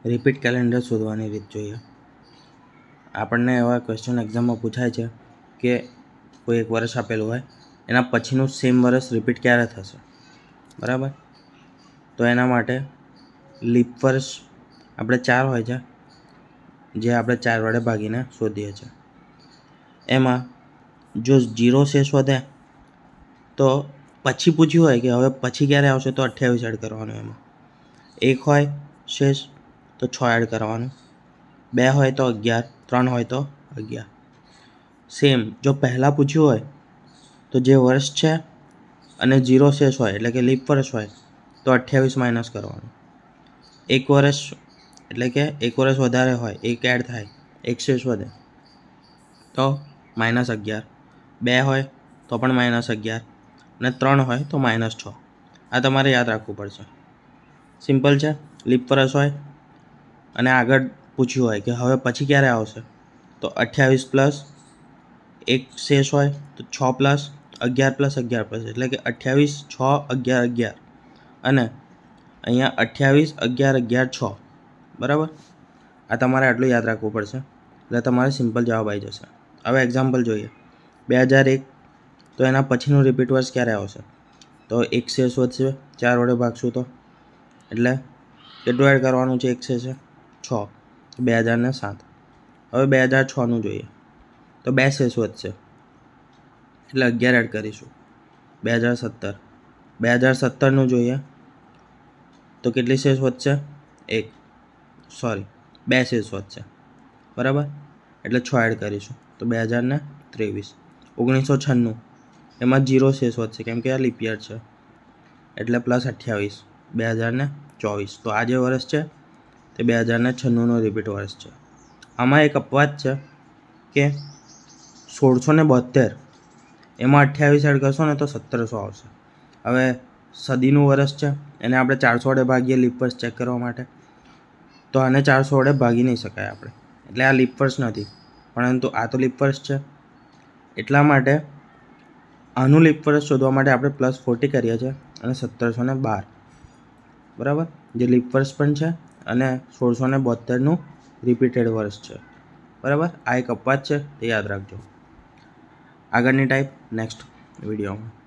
Repeat calendar શોધવાની રીત જોઈએ. આપણને એવા ક્વેશ્ચન એક્ઝામમાં પૂછાય છે કે કોઈ એક વર્ષ આપેલું હોય, એના પછીનું સેમ વર્ષ રિપીટ ક્યારે થશે, બરાબર? તો એના માટે લીપ વર્ષ આપણે 4 હોય છે, જે આપણે 4 વડે ભાગીને શોધીએ છીએ. એમાં જો 0 શેષ વધે તો પછી પૂછ્યું હોય કે હવે પછી ક્યારે આવશે, તો 28 એડ કરવાનું. એમાં 1 હોય શેષ તો 6 એડ કરવાનું, 2 હોય તો 11, 3 હોય તો 11. સેમ જો પહેલાં પૂછ્યું હોય તો જે વર્ષ છે અને 0 શેષ હોય એટલે કે લીપ વર્ષ હોય તો 28 માઇનસ કરવાનું. 1 વર્ષ એટલે કે 1 વર્ષ વધારે હોય, 1 એડ થાય, 1 શેષ વધે તો -11, 2 હોય તો પણ -11 અને 3 હોય તો -6. આ તમારે યાદ રાખવું પડશે. સિમ્પલ છે. લીપ વર્ષ હોય અને આગળ પૂછ્યું હોય કે હવે પછી ક્યારે આવશે, તો 28 પ્લસ 1 શેષ હોય તો 6 પ્લસ 11 પ્લસ 11 પ્લસ એટલે કે 28, 6, 11, 11 અને અહીંયા 28, 11, 11, 6, બરાબર? આ તમારે આટલું યાદ રાખવું પડશે એટલે તમારે સિમ્પલ જવાબ આવી જશે. હવે એક્ઝામ્પલ જોઈએ. 2001 તો એના પછીનું રિપીટ વર્ષ ક્યારે આવશે? તો 1 શેષ વધશે, 4 વડે ભાગશું તો, એટલે કેટલું એડ કરવાનું છે? 1 શેષ 6, 2007. હવે 2006નું જોઈએ તો 2 શેષ વધશે એટલે 11 એડ કરીશું. 2017. 2017નું જોઈએ તો કેટલી શેષ વધશે? 2 શેષ વધશે, બરાબર? એટલે 6 એડ કરીશું તો 2023. 1996 એમાં 0 શેષ વધશે કેમ કે આ લીપ યર છે એટલે +28, 2024. તો આ જે વર્ષ છે તે 2096નું રિપીટ વર્ષ છે. આમાં એક અપવાદ છે કે 1672 એમાં 28 એડ કરશો ને તો 1700 આવશે. હવે સદીનું વર્ષ છે, એને આપણે 400 વડે ભાગીએ લીપ વર્ષ ચેક કરવા માટે, તો આને 400 વડે ભાગી નહીં શકાય આપણે, એટલે આ લીપ વર્ષ નથી. પરંતુ આ તો લીપ વર્ષ છે, એટલા માટે આનું લીપ વર્ષ શોધવા માટે આપણે +40 કરીએ છીએ અને 1712, બરાબર? જે લીપ વર્ષ પણ છે અને 1672નું રિપીટેડ વર્ષ છે, બરાબર? આ એક અપવાદ છે, તે યાદ રાખજો. આગળની ટાઈપ નેક્સ્ટ વિડીયોમાં.